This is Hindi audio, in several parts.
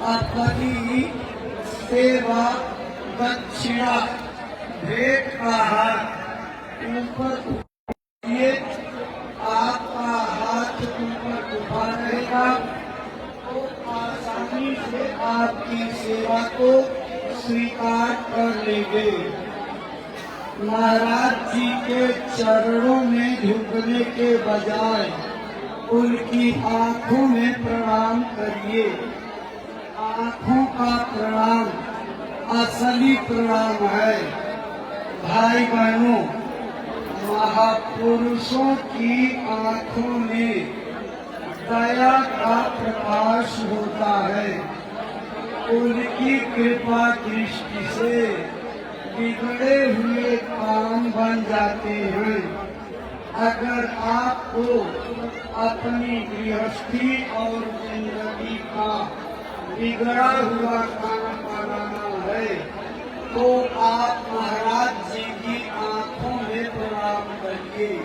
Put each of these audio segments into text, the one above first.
अपनी सेवा दक्षिणा भेंट का हाथ ऊपर उठाइए। आपका हाथ ऊपर उठा रहेगा तो आसानी से आपकी सेवा को स्वीकार कर लेंगे। महाराज जी के चरणों में झुकने के बजाय उनकी आंखों में प्रणाम करिए। आंखों का प्रणाम असली प्रणाम है। भाई बहनों, महापुरुषों की आंखों में दया का प्रकाश होता है। उनकी कृपा दृष्टि से बिगड़े हुए काम बन जाते हैं। अगर आपको अपनी गृहस्थी और जिंदगी का बिगड़ा हुआ काम बनाना है तो आप महाराज जी की आंखों में प्रणाम करिए।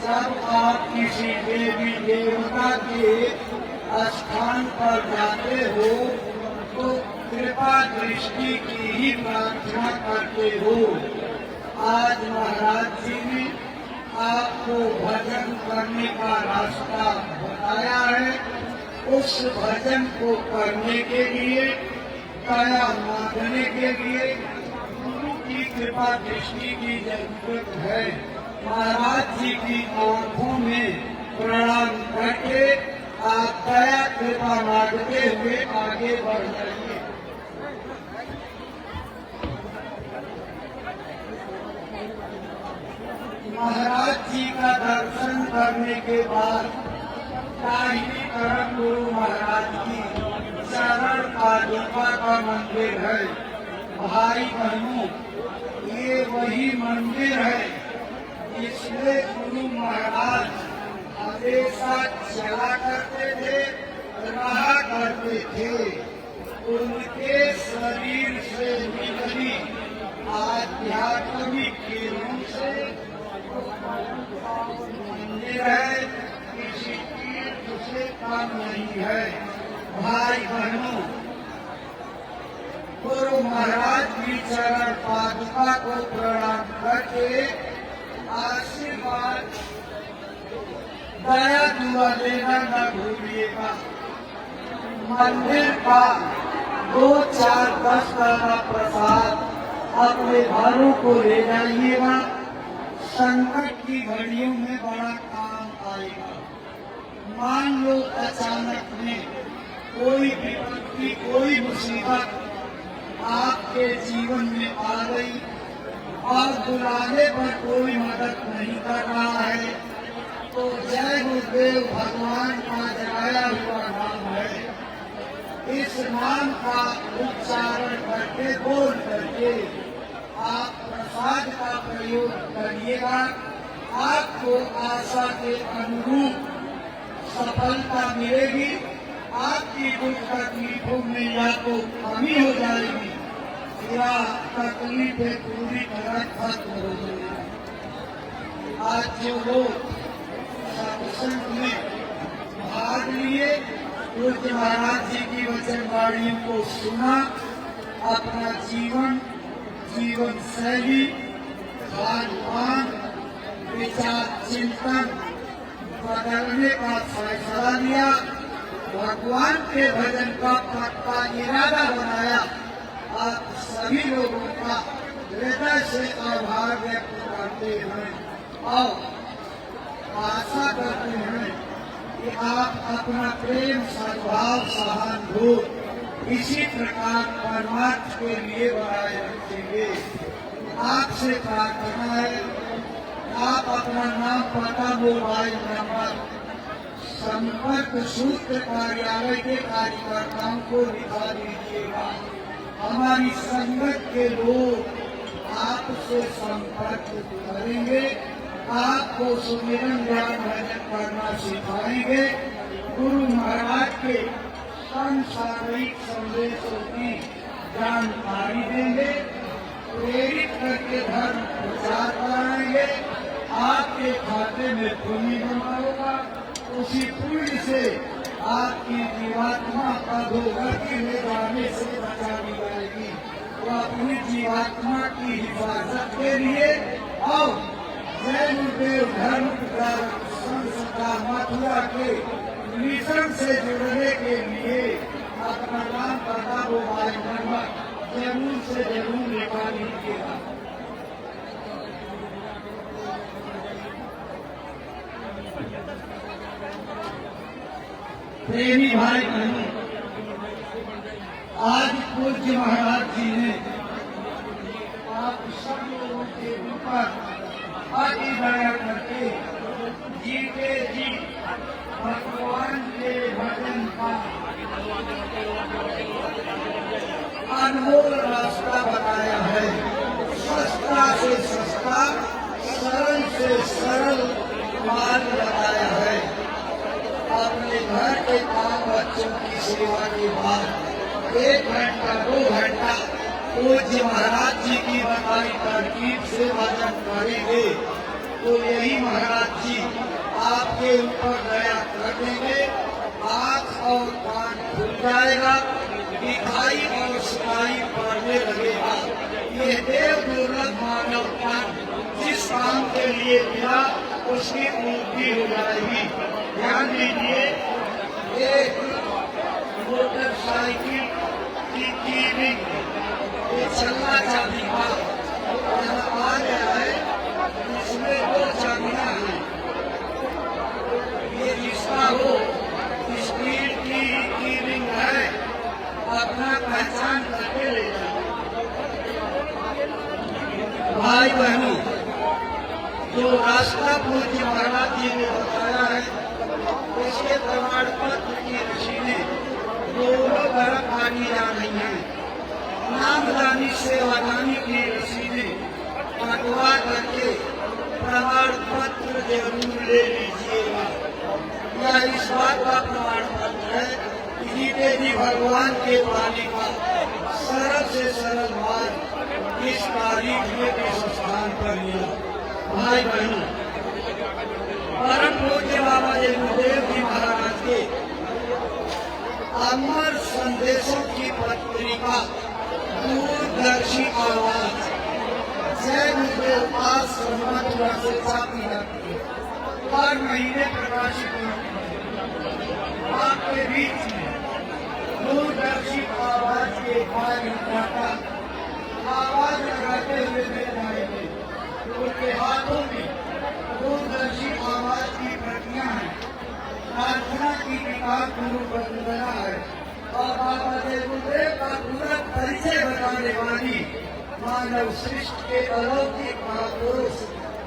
जब आप किसी देवी देवता के स्थान पर जाते हो तो कृपा दृष्टि की ही प्रार्थना करते हो। आज महाराज जी ने आपको भजन करने का रास्ता बताया है। उस भजन को करने के लिए, दया मांगने के लिए गुरु की कृपा दृष्टि की जरूरत है। महाराज जी की आंखों में प्रणाम करके आप दया कृपा मांगते हुए आगे बढ़ जाइए। महाराज जी का दर्शन करने के बाद दाहिनी तरफ गुरु महाराज की चरण पादुका का मंदिर है। भाई बहनों, ये वही मंदिर है जिसमें गुरु महाराज हमेशा चला करते थे, रहा करते थे। उनके शरीर से निकली आध्यात्मिक किरण से मंदिर है, किसी तीर्थ से कम नहीं है। भाई बहनों, गुरु महाराज की चरण पादुका को प्रणाम करके आशीर्वाद दया दुआ लेना न भूलिएगा। मंदिर का 2, 4, 10 का प्रसाद अपने घरों को ले जाइएगा। संकट की घड़ियों में बड़ा काम आएगा। मान लो अचानक में कोई विपत्ति, कोई मुसीबत आपके जीवन में आ गई और बुलाने पर कोई मदद नहीं कर रहा है तो जय गुरुदेव भगवान का जगाया हुआ नाम है। इस नाम का उच्चारण करके, बोल करके आप प्रसाद का प्रयोग करिएगा। आपको आशा के अनुरूप सफलता मिलेगी। आपकी दुख तकलीफों में या तो कमी हो जाएगी या तकलीफें पूरी तरह खत्म हो जाएगी। आज जो लोग सत्संग में भाग लिए, पूज्य महाराज जी की वचनवाणियों को सुना, अपना जीवन शैली, खान पान, विचार चिंतन बदलने का फैसला लिया, भगवान के भजन का पक्का इरादा बनाया। आप सभी लोगों का हृदय से आभार व्यक्त करते हैं और आशा करते हैं कि आप अपना प्रेम, सद्भाव, सहानुभूति इसी प्रकार परमार्थ के लिए बनाए रखेंगे। आपसे प्रार्थना है, आप अपना नाम, पता, मोबाइल नंबर संपर्क सूत्र कार्यालय के कार्यकर्ताओं को लिखा दीजिएगा। हमारी संगत के लोग आपसे संपर्क करेंगे, आपको सुमिरन ज्ञान भजन करना सिखाएंगे। गुरु महाराज के सांसारिक संदेशों की जानकारी देंगे, प्रेरित करके धर्म प्रचार कराएंगे। आपके खाते में पुण्य जमा होगा, उसी पुण्य से आपकी जीवात्मा अधोगति में जाने से बचा दी जाएगी। तो अपनी जीवात्मा की हिफाजत के लिए और जैन देव धर्म प्रचारक संस्था मथुरा के मिशन से जुड़ने के लिए अपना नाम पता मोबाइल नंबर जरूर से जरूर निकाल लीजिएगा। प्रेमी भाई बहनों, आज पूज्य महाराज जी ने आप सब लोगों के ऊपर अति दया करके जीते जी भगवान के भजन का अनमोल रास्ता बताया है। सस्ता से सस्ता, सरल से सरल मार्ग बताया है। अपने घर के काम बच्चों की सेवा के बाद 1 घंटा 2 घंटा पूज्य महाराज जी की बताई तरकीब से भजन करेंगे तो यही महाराज जी आपके ऊपर दया कर देंगे। आँख और कान खुल जाएगा, दिखाई और सुनाई पड़ने लगेगा। ये देव दुर्लभ मानव तन जिस काम के लिए मिला उसकी पूर्ति हो जाएगी। ध्यान दीजिए, एक मोटरसाइकिल की कीमिंग ये चलना चाबी का यहाँ आ गया है, इसमें 2 चाबियां हैं। ये जिसका हो स्टील की कीमिंग है, अपना पहचान करके ले जाए। भाई बहनों, जो रास्ता पूज्य महाराज जी ने बताया है इसके प्रमाण पत्र की रसीदें दोनों तरफ आनी जा रही हैं। नामदानी सेवादानी की रसीदें कटवा करके प्रमाण पत्र जरूर ले लीजिएगा। यह इस बात का प्रमाण पत्र है कि जीते जी भगवान के पाने का सरल से सरल मार्ग इस तारीख में इस स्थान पर मिला। भाई बहनों, परम पूज्य बाबा जयदेव जी महाराज के अमर संदेशों की पत्रिका दूरदर्शी आवाज जय गुरुदेव आश्रम मथुरा से छापी जाती है। हर महीने प्रकाशित होती है। आपके बीच में दूरदर्शी आवाज के कार्यकर्ता आवाज लगाते हुए मिल जाएंगे। उनके हाथों में दूरदर्शी आवाज की प्रतियां हैं। प्रार्थना की किताब गुरु वंदना है और बाबा गुरुदेव का पूरा परिचय बताने वाली मानव सृष्टि के अलौकिक महापुरुष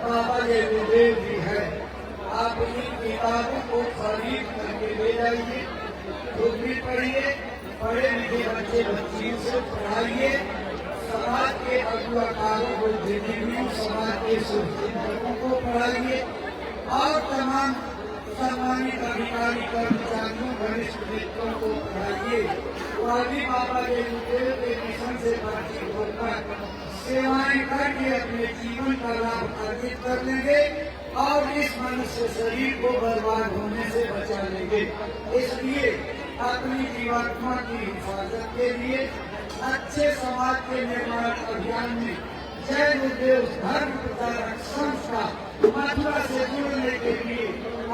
बाबा गुरुदेव जी है। आप इन किताबों को खरीद करके ले जाइए, खुद भी पढ़िए, पढ़े लिखे बच्चे बच्चियों से पढ़ाइए, समाज के अगुवाकारों को जिन्हें समाज के शुभचिंतकों को पढ़ाइए और तमाम सम्मानित अधिकारी कर्मचारियों वरिष्ठ मित्रों को पढ़ाइए। वह भी बाबा गुरुदेव के मिशन से परिचित होकर सेवाएं करके अपने जीवन का लाभ अर्जित कर लेंगे और इस मनुष्य शरीर को बर्बाद होने से बचा लेंगे। इसलिए अपनी जीवात्मा की हिफाजत के लिए अच्छे समाज के निर्माण अभियान में जय गुरुदेव धर्म प्रचारक संस्था मथुरा से जुड़ने के लिए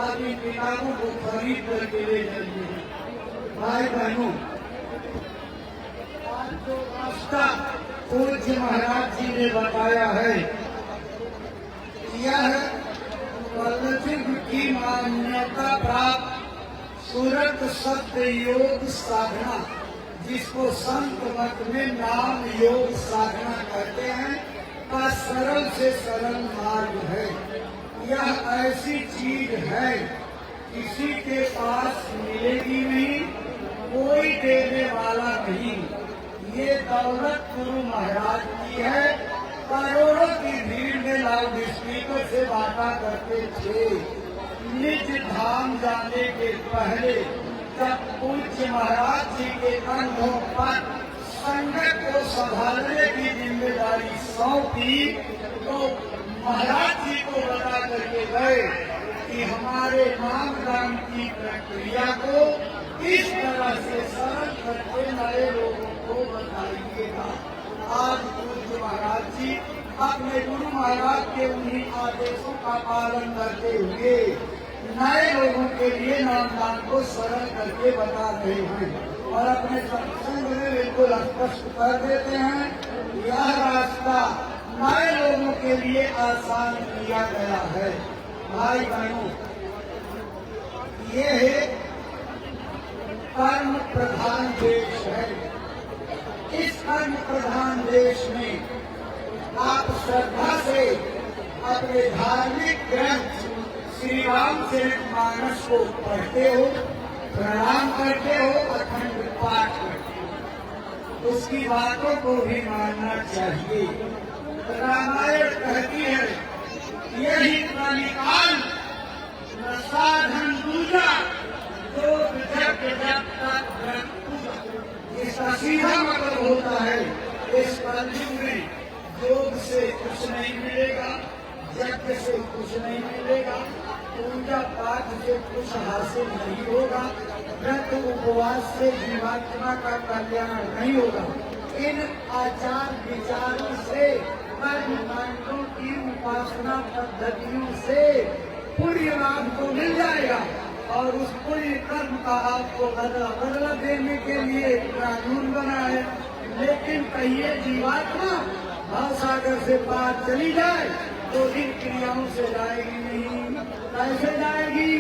आप इन किताबों को खरीद करके ले जाइए। भाई बहनों, आज जो रास्ता पूज्य महाराज जी ने बताया है यह कलयुग की मान्यता प्राप्त सूरत सत्य योग साधना, जिसको संत मत में नाम योग साधना कहते हैं, का सरल से सरल मार्ग है। यह ऐसी चीज है किसी के पास मिलेगी नहीं, कोई देने वाला नहीं। ये दौलत गुरु महाराज की है। करोड़ों की भीड़ में लाउड स्पीकर से बाता करते थे। निज धाम जाने के पहले जब पूज्य महाराज जी के कंधों पर संगत को संभालने की जिम्मेदारी सौंपी तो महाराज जी को बता करके गए कि कि हमारे नामदान की प्रक्रिया को इस तरह से सरल करके नए लोगों को बताइएगा। आज पूज्य महाराज जी अपने गुरु महाराज के उन्हीं आदेशों का पालन करते हुए नए लोगों के लिए नामदान को सरल करके बता रहे हैं और अपने सत्संग में बिल्कुल स्पष्ट कर देते हैं यह रास्ता नए लोगों के लिए आसान किया गया है। भाई बहनों, ये कर्म प्रधान देश है। इस कर्म प्रधान देश में आप श्रद्धा से अपने धार्मिक ग्रंथ श्री रामचरितमानस को पढ़ते हो, प्रणाम करते हो, अखंड पाठ करते हो, उसकी बातों को भी मानना चाहिए। रामायण कहती है यही कलिकाल न साधन दूजा जो जग जग तक ग्रंथ पूजा। इसका सीधा मतलब होता है इस कलयुग में योग से कुछ नहीं मिलेगा, यज्ञ से कुछ नहीं मिलेगा, पूजा पाठ से कुछ हासिल नहीं होगा, व्रत उपवास से जीवात्मा का कल्याण नहीं होगा। इन आचार विचारों से कर्म कांडों की उपासना पद्धतियों से पुण्य लाभ को मिल जाएगा और उस पुण्य कर्म का आपको बदला देने के लिए कानून बना है। लेकिन कहिए जीवात्मा भाव सागर से पार चली जाए तो इन क्रियाओं से जाएगी नहीं। कैसे जाएगी?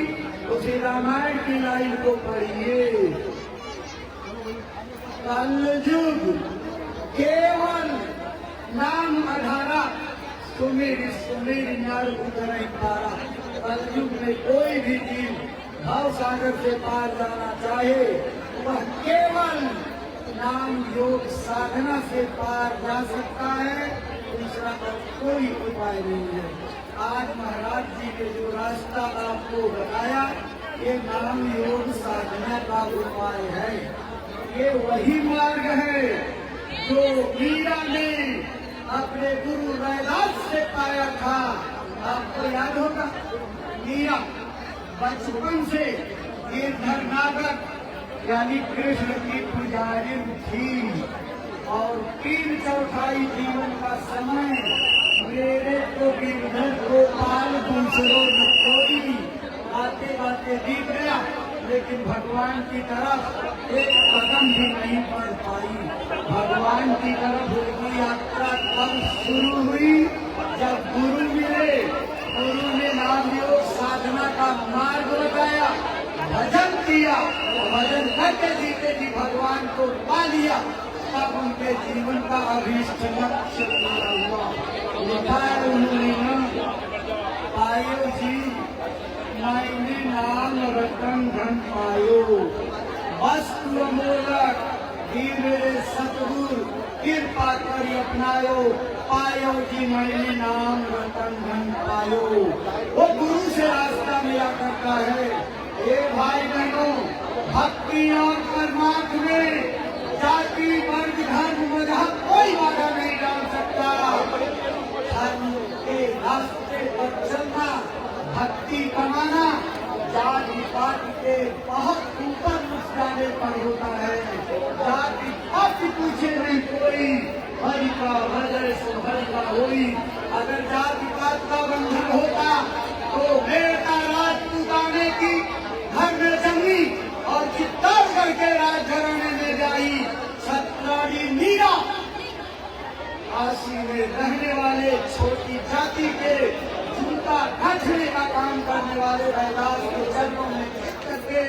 उसी रामायण की लाइन को पढ़िए। कलयुग केवल नाम आधारा सुमेर सुमेर नर उतर पारा। कलयुग में कोई भी जीव भाव सागर से पार जाना चाहे वह केवल नाम योग साधना से पार जा सकता है, दूसरा कोई उपाय नहीं है। आज महाराज जी ने जो रास्ता आपको बताया ये नाम योग साधना का उपाय है। ये वही मार्ग है जो मीरा ने अपने गुरु रैदास से पाया था। आपको याद होगा मीरा बचपन से गिरधर नागर यानी कृष्ण की पुजारी थी और 3/4 जीवन का समय मेरे को गिरधर गोपाल दूसरों में कोई आते बाते दिख गया, लेकिन भगवान की तरफ एक कदम भी नहीं बढ़ पाई। भगवान की तरफ उनकी यात्रा तब शुरू हुई जब गुरु मिले। गुरु ने नाम योग साधना का मार्ग बताया, भजन किया, भजन करके जीते जी भगवान को पा लिया। तब उनके जीवन का अभीष्ट लक्ष्य पूरा हुआ। लिखा है उन्होंने ना पायो जी मैंने नाम रतन धन पायो, वस्तु अमोलक ही मेरे सतगुरु कृपा कर अपनायो, पायो जी मैंने नाम रतन धन पायो। वो गुरु से रास्ता मिला करता है। ये भाई बहनों, भक्ति और कर्मार्थ में जाति वर्ग धर्म मजहब कोई बाधा नहीं डाल सकता। धर्म के रास्ते पर चलना, भक्ति कमाना जाति पाति के बहुत ऊपर उठ जाने पर होता है। जाति पाति पूछे नहीं कोई, हरि का भजन सो हरि का होई। अगर जाति पात का बंधन होता तो भेड़ का राजपूत आने की घर में जमी और चित्तौड़गढ़ के राजघराने में जाई। सतराड़ी मीरा काशी में रहने वाले छोटी जाति के जूता घाटने का काम करने वाले रैदास के चरणों में टिक करके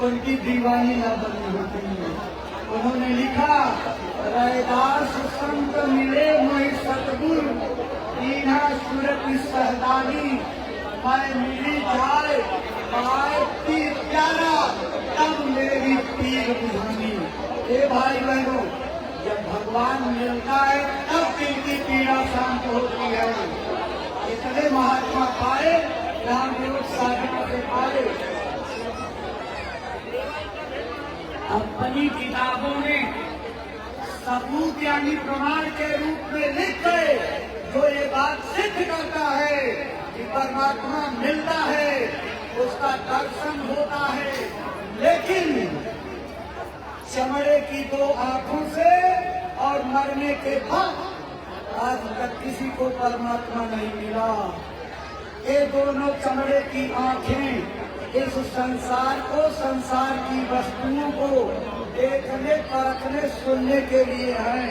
उनकी दीवानी न बनी होती। उन्होंने लिखा रैदास संत मिले मोहि सतगुरु, दीना सूरत सहदानी, मैं मिली जाए तीर प्यारा तब मेरी पीर बुझानी। ये भाई बहनों, जब भगवान मिलता है तब दिल की पीड़ा शांत होती है। इतने महात्मा पाए, राम योग साधना से पाए। अपनी किताबों में सबूत यानी प्रमाण के रूप में लिख गए जो ये बात सिद्ध करता है कि परमात्मा मिलता है, उसका दर्शन होता है, लेकिन चमड़े की दो आंखों से और मरने के बाद आज तक किसी को परमात्मा नहीं मिला। ये दोनों चमड़े की आंखें इस संसार को, संसार की वस्तुओं को देखने, परखने, सुनने के लिए हैं।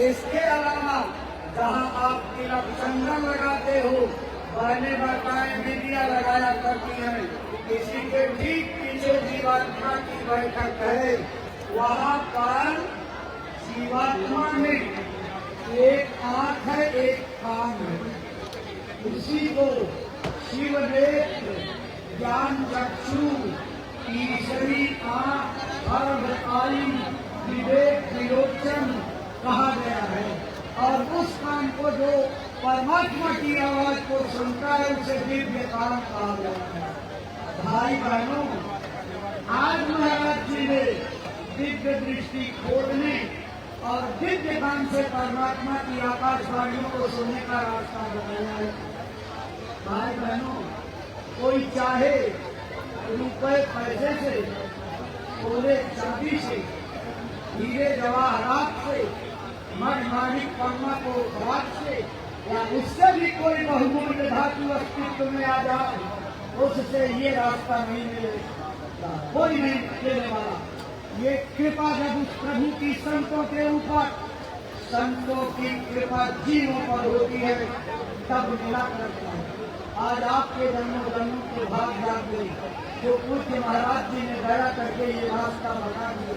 इसके अलावा जहाँ आप तिलक चंदन लगाते हो, बहने बताए मीडिया लगाया करती हैं, इसी के ठीक पीछे जीवात्मा की बैठक है। वहाँ पर जीवात्मा में एक आंख है, एक कान है। उसी को शिव नेत्र, ज्ञान चक्षु, ईश्वरी आंख, अर्धकाली, विवेक विलोचन कहा गया है। और उस कान को जो परमात्मा की आवाज को सुनता है, उसे दिव्य कान कहा गया है। भाई बहनों, आज महाराज जी ने दिव्य दृष्टि खोलने और दिव्य कान से परमात्मा की आकाशवाणियों को सुनने का रास्ता बताया है। भाई बहनों, कोई चाहे रुपए पैसे से, सोने चांदी से, हीरे जवाहरात से, मणिमाणिक पन्ना को रात से, या उससे भी कोई बहुमूल्य धातु अस्तित्व में आ जाए, उससे ये रास्ता नहीं मिलेगा, कोई नहीं देने वाला। ये कृपा जब उस प्रभु की संतों के ऊपर, संतों की कृपा जीवों पर होती है, तब मिला करता है। आज आपके जन्मों जन्मों के भाग जाग गई, जो पूज्य महाराज जी ने दया करके ये रास्ता बता दिया।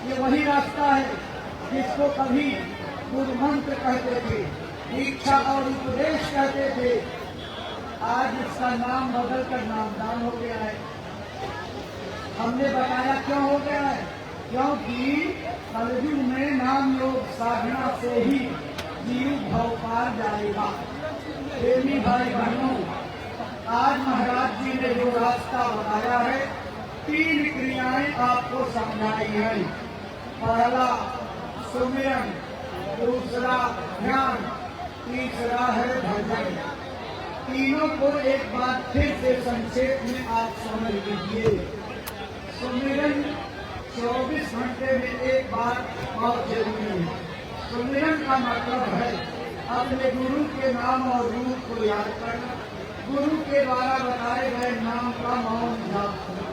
ये वही रास्ता है जिसको कभी गुरु मंत्र कहते थे, दीक्षा और उपदेश कहते थे। आज इसका नाम बदलकर नामदान हो गया है। हमने बताया क्यों हो गया है, क्योंकि कलयुग में नाम योग साधना से ही जीव भव पार जाएगा। प्रेमी भाई बहनों, आज महाराज जी ने जो रास्ता बताया है, 3 क्रियाएं आपको समझाई है। पहला सुमिरन, दूसरा ध्यान, तीसरा है भजन। तीनों को एक बार फिर से संक्षेप में आप समझ लीजिए। सुमिरन 24 घंटे में एक बार बहुत जरूरी है। सुमिरन का मतलब है अपने गुरु के नाम और रूप को याद करना, गुरु के द्वारा बताए गए नाम का मौन जाप करना।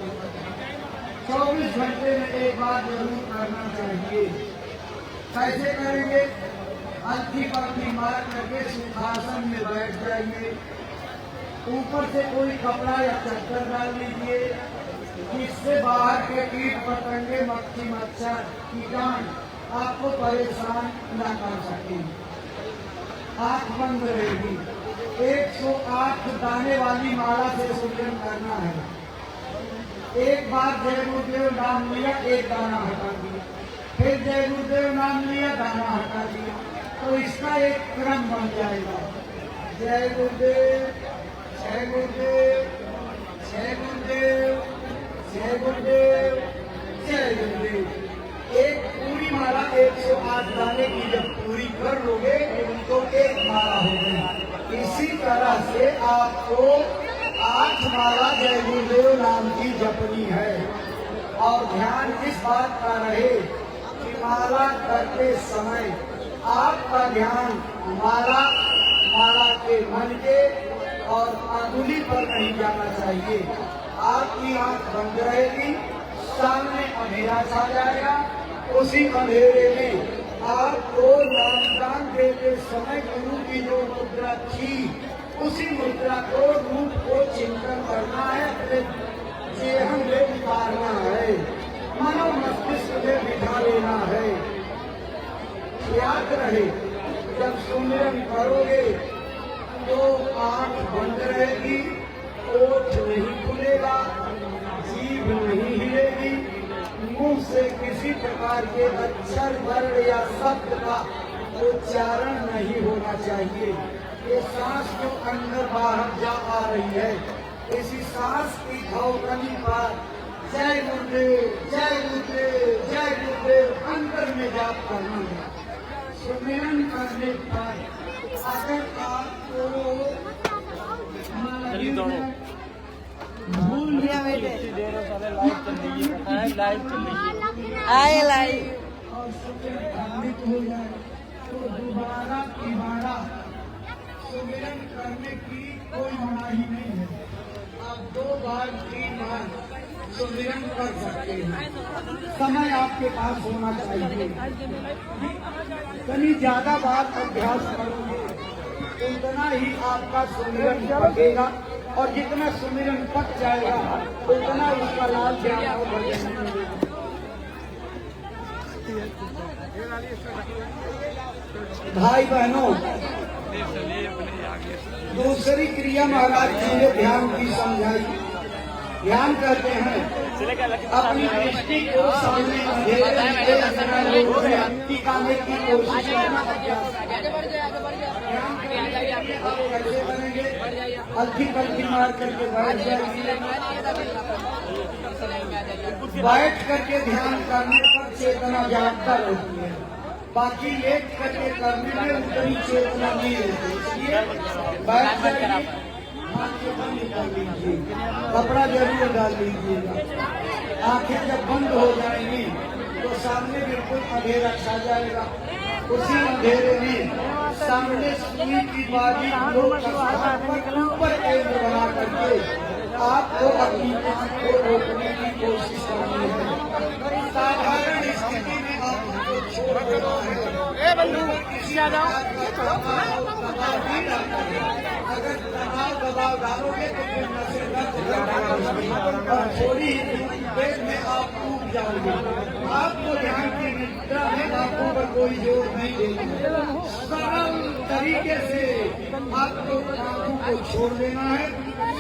24 घंटे में एक बार जरूर करना चाहिए। कैसे करेंगे? हल्की पल्की मार करके सिंहासन में बैठ जाइए, ऊपर से कोई कपड़ा या चद्दर डाल लीजिए, जिससे बाहर के कीट पतंगे, मक्खी मच्छर, कीटाणु आपको परेशान न कर सके। आंख बंद रहेगी। 108 दाने वाली माला से सुमिरन करना है। एक बार जय गुरुदेव नाम लिया, एक दाना हटा दिया, फिर जय गुरुदेव नाम लिया, दाना हटा दिया, तो इसका एक क्रम बन जाएगा। जय गुरुदेव, जय गुरुदेव, जय गुरुदेव, जय गुरुदेव, जय गुरुदेव। एक पूरी माला 108 दाने की जब पूरी कर लोगे तो एक माला हो गई। इसी तरह से आपको 8 माला जय गुरुदेव नाम की जपनी है। और ध्यान इस बात का रहे कि माला करते समय आपका ध्यान माला के मन के और अंगुली पर नहीं जाना चाहिए। आपकी आंख बंद रहेगी, सामने अंधेरा छा जाएगा, उसी अंधेरे में आपको नामदान देते समय गुरु की जो मुद्रा थी, उसी मुद्रा को, रूप को चिंतन करना है, अपने जेहन में उतारना है, मनो मस्तिष्क में बिठा लेना है। याद रहे, जब सुमिरन करोगे तो आंख बंद रहेगी, ओठ नहीं खुलेगा, जीभ नहीं हिलेगी, मुंह से किसी प्रकार के अक्षर, वर्ण या शब्द का उच्चारण नहीं होना चाहिए। ये सांस जो अंदर बाहर जा आ रही है, इसी सांस की धड़कन पर जय गुरुदेव, जय गुरुदेव, जय गुरुदेव अंदर में जाप करना है। सुमिरन करने पर अगर आपको जल्दी दौड़ो। भूल लाइव चल रही है, लाइव चल रही है। आए लाइव और सुमिरन हो जाए तो दोबारा तिबारा सुमिरन करने की कोई मनाही नहीं है। आप 2 बार 3 बार सुमिरन कर सकते हैं। समय आपके पास होना चाहिए। कहीं ज्यादा बार अभ्यास करोगे तो उतना ही आपका सुमिरन पकेगा, और जितना सुमिरन पक जाएगा उतना उसका लाल जाना बढ़ेगा। भाई बहनों, दूसरी क्रिया महाराज जी ने ध्यान की समझाई। ध्यान करते हैं अपनी दृष्टि को सामने टिकाने की कोशिश करना। कैसे बनेंगे? हल्की पल्की मार करके बैठ जाएगी। बैठ करके ध्यान करने पर चेतना जागता रहती है, बाकी लेट करके करने में उतनी चेतना नहीं रहती। इसलिए बैठ जाइए, आंखें बंद कर लीजिए, कपड़ा जरूर डाल लीजिएगा। आंखें जब बंद हो जाएंगी तो सामने बिल्कुल अंधेरा छा जाएगा। उसी अंधेरे में सामने सुई की बारी ऊपर केंद्र बना करके आपको अपनी आंख को रोकने की कोशिश करनी है। साधारण स्थिति में आपको छोड़ देना है। अगर तनाव दबाव डालोगे तो फिर नशे और थोड़ी देर में आप टूट जाओगे। आपको ध्यान की निद्रा में आंखों पर कोई जोर नहीं देना। सरल तरीके से आपको आंखों को छोड़ देना है।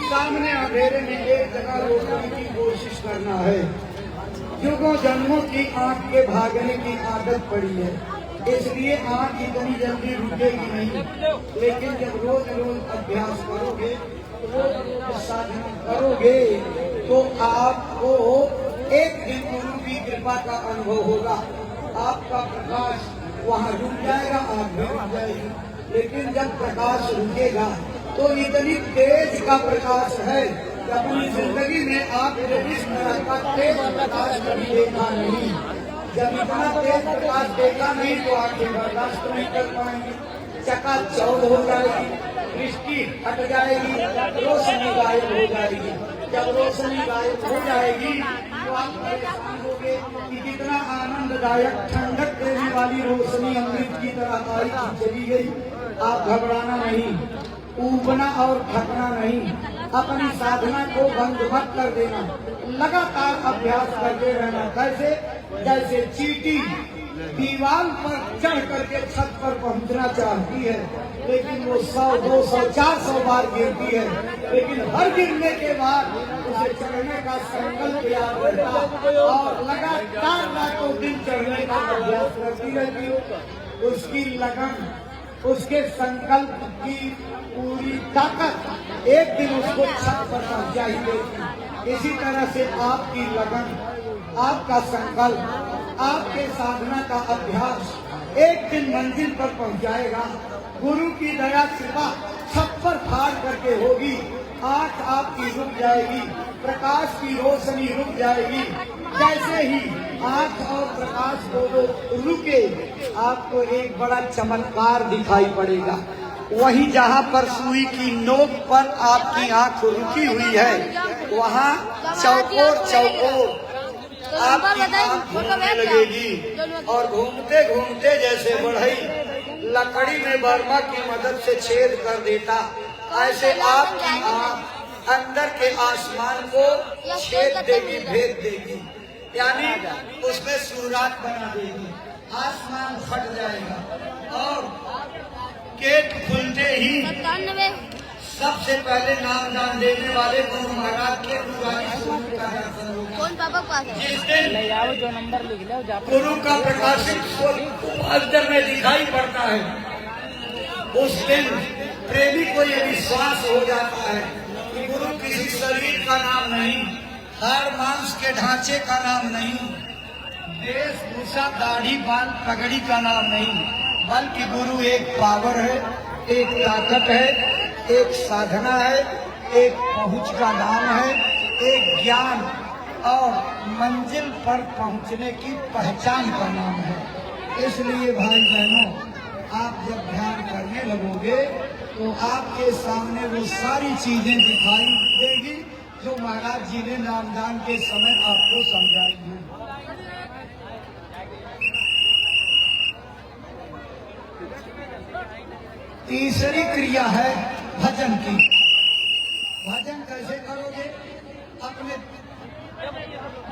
सामने अंधेरे में एक जगह रोकने की कोशिश करना है। युगों जन्मों की आंख के भागने की आदत पड़ी है, इसलिए आंख इतनी जल्दी रुकेगी नहीं। लेकिन जब रोज रोज अभ्यास करोगे, रोज रोज साधना करोगे, तो आपको एक दिन गुरु की कृपा का अनुभव होगा। आपका प्रकाश वहाँ रुक जाएगा, आंख भी रुक जाएगी। लेकिन जब प्रकाश रुकेगा तो इतनी तेज का प्रकाश है कि अपनी जिंदगी में आपने इस तरह का तेज प्रकाश कभी देखा नहीं। जब इतना तेज प्रकाश देखा नहीं तो आंखें बर्दाश्त नहीं कर पाएंगी, चकाचौंध हो जाएगी, दृष्टि हट जाएगी, रोशनी गायब हो जाएगी। जब रोशनी गायब हो जाएगी तो आप परेशान होंगे कि कितना आनंददायक ठंडक देने वाली रोशनी अमृत की तरह आई थी, चली गई। आप घबराना नहीं, ऊबना और थकना नहीं, अपनी साधना को बंद मत कर देना। लगातार अभ्यास करते रहना। कैसे? जैसे चींटी दीवार पर चढ़ करके छत पर पहुंचना चाहती है, लेकिन वो 100, 200, 400 बार गिरती है, लेकिन हर गिरने के बाद उसे चढ़ने का संकल्प याद रहता और लगातार रातों दिन चढ़ने का अभ्यास करती रहती हो। उसकी लगन, उसके संकल्प की पूरी ताकत एक दिन उसको छत पर पहुंचा ही देगी। इसी तरह से आपकी लगन, आपका संकल्प, आपके साधना का अभ्यास एक दिन मंजिल पर पहुंचाएगा। गुरु की दया कृपा छप्पर फाड़ करके होगी। आंख आपकी रुक जाएगी, प्रकाश की रोशनी रुक जाएगी। जैसे ही आंख और प्रकाश दोनों रुके, आपको एक बड़ा चमत्कार दिखाई पड़ेगा। वहीं जहाँ पर सुई की नोक पर आपकी आंख रुकी हुई है, वहाँ चौकोर चौकोर आपकी आंख घूमने लगेगी और घूमते घूमते जैसे बढ़ई लकड़ी में बर्मा की मदद से छेद कर देता, ऐसे आपकी आंख अंदर के आसमान को छेद देगी, भेद देगी, यानी उसमें सूरात बना देगी। आसमान फट जाएगा और गेट खुलते ही सबसे पहले नाम दान देने वाले गुरु महाराज के जिस दिन जो नंबर लिख लो, गुरु का प्रकाशित अंदर में दिखाई पड़ता है, उस दिन प्रेमी को ये विश्वास हो जाता है कि गुरु किसी शरीर का नाम नहीं, हाड़ मांस के ढांचे का नाम नहीं, वेशभूषा दाढ़ी बाल पगड़ी का नाम नहीं, बल्कि गुरु एक पावर है, एक ताकत है, एक साधना है, एक पहुंच का नाम है, एक ज्ञान और मंजिल पर पहुंचने की पहचान का नाम है। इसलिए भाई बहनों, आप जब ध्यान करने लगोगे तो आपके सामने वो सारी चीजें दिखाई देगी जो महाराज जी ने नामदान के समय आपको समझाई हैं। तीसरी क्रिया है भजन की। भजन कैसे करोगे? अपने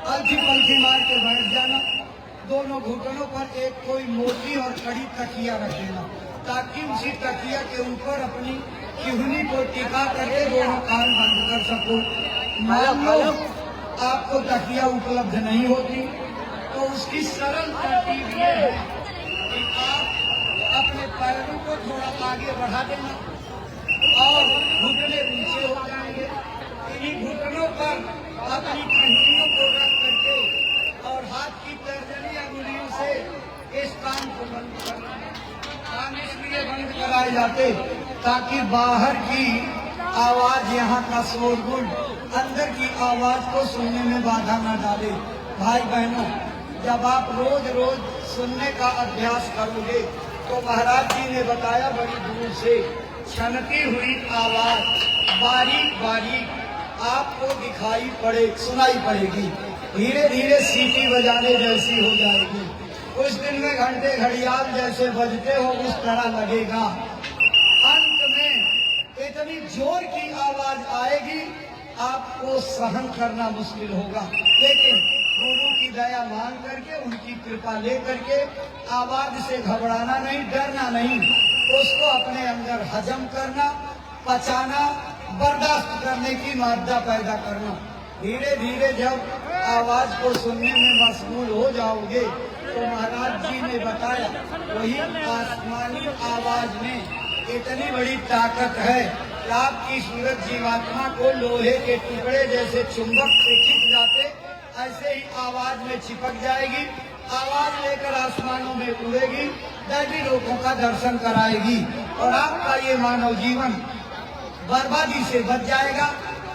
अलथी पलथी मार के बैठ जाना, दोनों घुटनों पर एक कोई मोटी और कड़ी तकिया रख देना, ताकि उसी तकिया के ऊपर अपनी किहनी को टिका करके दोनों कान बंद कर सको। मान लो आपको तकिया उपलब्ध नहीं होती तो उसकी सरल तरकीब ये है कि आप अपने पैरों को थोड़ा आगे बढ़ा देना और घुटने नीचे हो जाएंगे। इन्हीं घुटनों पर अपनी कंधों को रख करके और हाथ की तर्जनी अंगुलियों से इस कान को बंद करना। कान इसलिए बंद कराए जाते ताकि बाहर की आवाज, यहाँ का शोरगुल अंदर की आवाज को सुनने में बाधा न डाले। भाई बहनों, जब आप रोज रोज सुनने का अभ्यास करोगे तो महाराज जी ने बताया बड़ी दूर से छनती हुई आवाज बारीक बारीक आपको दिखाई सुनाई पड़ेगी, धीरे धीरे सीटी बजाने जैसी हो जाएगी। कुछ दिन में घंटे घड़ियाल जैसे बजते हो उस तरह लगेगा। अंत में इतनी जोर की आवाज आएगी आपको सहन करना मुश्किल होगा, लेकिन गुरु की दया मांग करके, उनकी कृपा ले करके आवाज से घबराना नहीं, डरना नहीं, उसको अपने अंदर हजम करना, पचाना, बर्दाश्त करने की मादा पैदा करना। धीरे धीरे जब आवाज को सुनने में मशगूल हो जाओगे तो महाराज जी ने बताया वही आसमानी आवाज में इतनी बड़ी ताकत है कि आपकी सूरज जीवात्मा को लोहे के टुकड़े जैसे चुंबक से खींच जाते, ऐसे ही आवाज में चिपक जाएगी। आवाज लेकर आसमानों में उड़ेगी, दैवी लोगों का दर्शन कराएगी और आपका ये मानव जीवन बर्बादी से बच जाएगा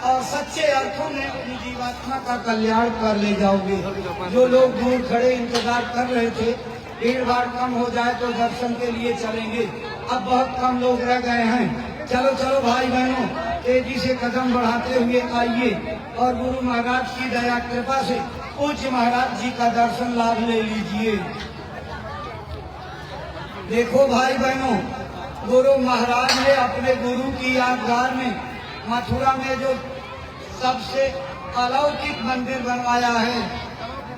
और सच्चे अर्थों में अपनी जीवात्मा का कल्याण कर ले जाओगे। जो लोग दूर खड़े इंतजार कर रहे थे भीड़ भाड़ कम हो जाए तो दर्शन के लिए चलेंगे, अब बहुत कम लोग रह गए हैं। चलो चलो भाई बहनों, तेजी से कदम बढ़ाते हुए आइए और गुरु महाराज की दया कृपा से पूज्य महाराज जी का दर्शन लाभ ले लीजिए। देखो भाई बहनों, गुरु महाराज ने अपने गुरु की यादगार में मथुरा में जो सबसे अलौकिक मंदिर बनवाया है,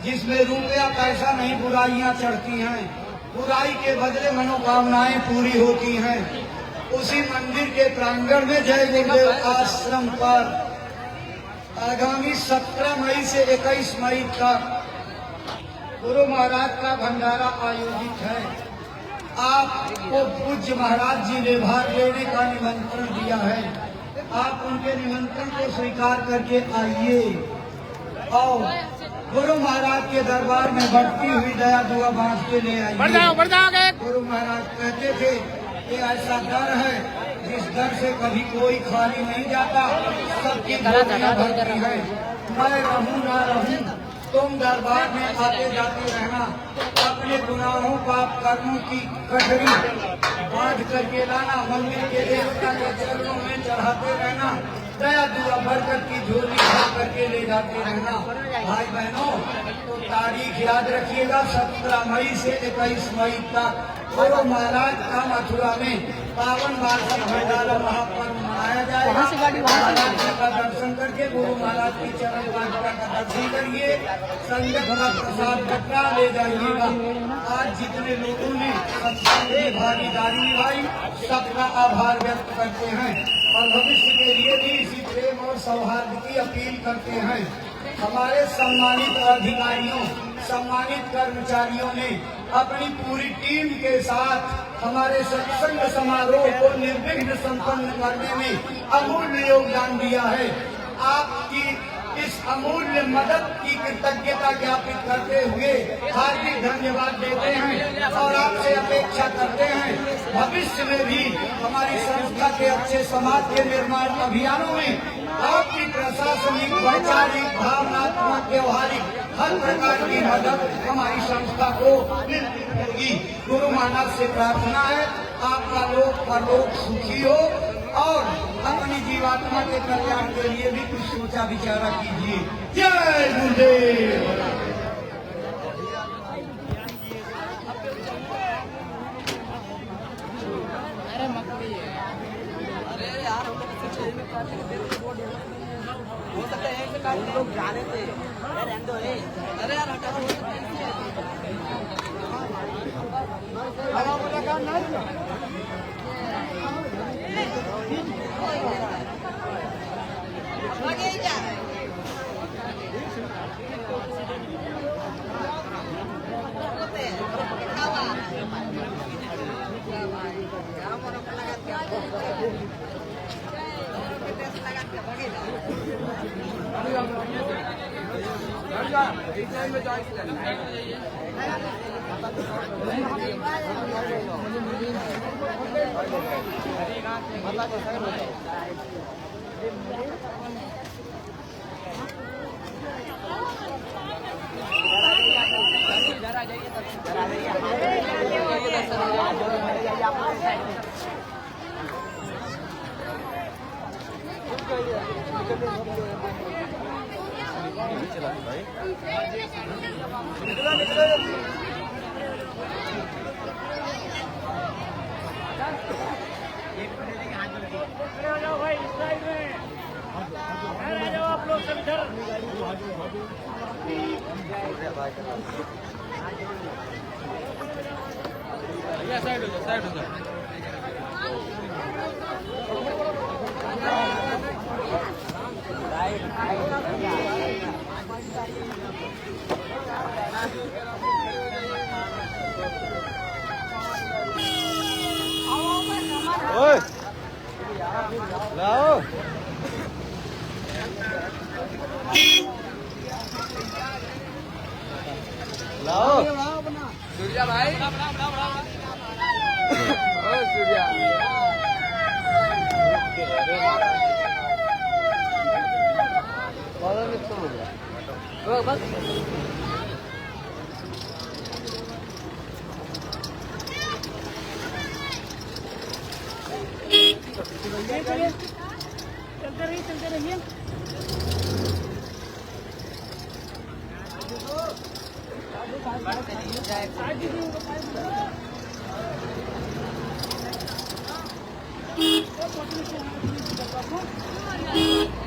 जिसमें रुपया पैसा नहीं बुराइयां चढ़ती हैं, बुराई के बदले मनोकामनाएं पूरी होती हैं, उसी मंदिर के प्रांगण में जय गुरुदेव आश्रम पर आगामी 17 मई से 21 मई तक गुरु महाराज का भंडारा आयोजित है। आपको पूज्य महाराज जी ने भाग लेने का निमंत्रण दिया है, आप उनके निमंत्रण को स्वीकार करके आइए और गुरु महाराज के दरबार में बढ़ती हुई दया दुआ बांट के ले आइए। गुरु महाराज कहते थे कि ऐसा दर है जिस दर से कभी कोई खाली नहीं जाता, सबकी झोलियां भरती है। मैं रहूं ना रहूं, तुम दरबार में आते जाते रहना, अपने गुनाहों पाप कर्मों की कटरी बांध करके लाना, मंदिर के देवता के चरणों में चढ़ाते रहना, दया दुआ बरकत की झोली भर करके ले जाते रहना। भाई बहनों, तो तारीख याद रखिएगा, 17 मई से 21 मई तक गुरु महाराज का मथुरा में पावन वार्षिक भंडारा महापर्व मनाया जाएगा। महाराज जी का दर्शन करके गुरु महाराज की चरण वाटिका का दर्शन करिए, संगत का प्रसाद बटरा ले जाइएगा। आज जितने लोगों ने सत्संग में भागीदारी निभाई, सबका आभार व्यक्त करते हैं और भविष्य के लिए भी इसी प्रेम और सौहार्द की अपील करते हैं। हमारे सम्मानित अधिकारियों, सम्मानित कर्मचारियों ने अपनी पूरी टीम के साथ हमारे सत्संग समारोह को निर्विघ्न संपन्न करने में अमूल्य योगदान दिया है। आपकी इस अमूल्य मदद की कृतज्ञता ज्ञापित करते हुए हार्दिक धन्यवाद देते हैं और आपसे अपेक्षा करते हैं भविष्य में भी हमारी संस्था के अच्छे समाज के निर्माण अभियानों में आपकी प्रशासनिक, वैचारिक, भावनात्मक, व्यवहारिक हर प्रकार की मदद हमारी संस्था को मिलती रहेगी। गुरु महाराज से प्रार्थना है आपका लोक परलोक सुखी हो और अपनी जीवात्मा के कल्याण के लिए भी कुछ सोचा विचारा कीजिए। जय गुरुदेव। हो सकता है कि काट लोग जाने थे। अरे रहने दो रे। अरे यार हटा हो सकता है सूर्या भाई ओ सूर्या बस चलते रहिए Thank you.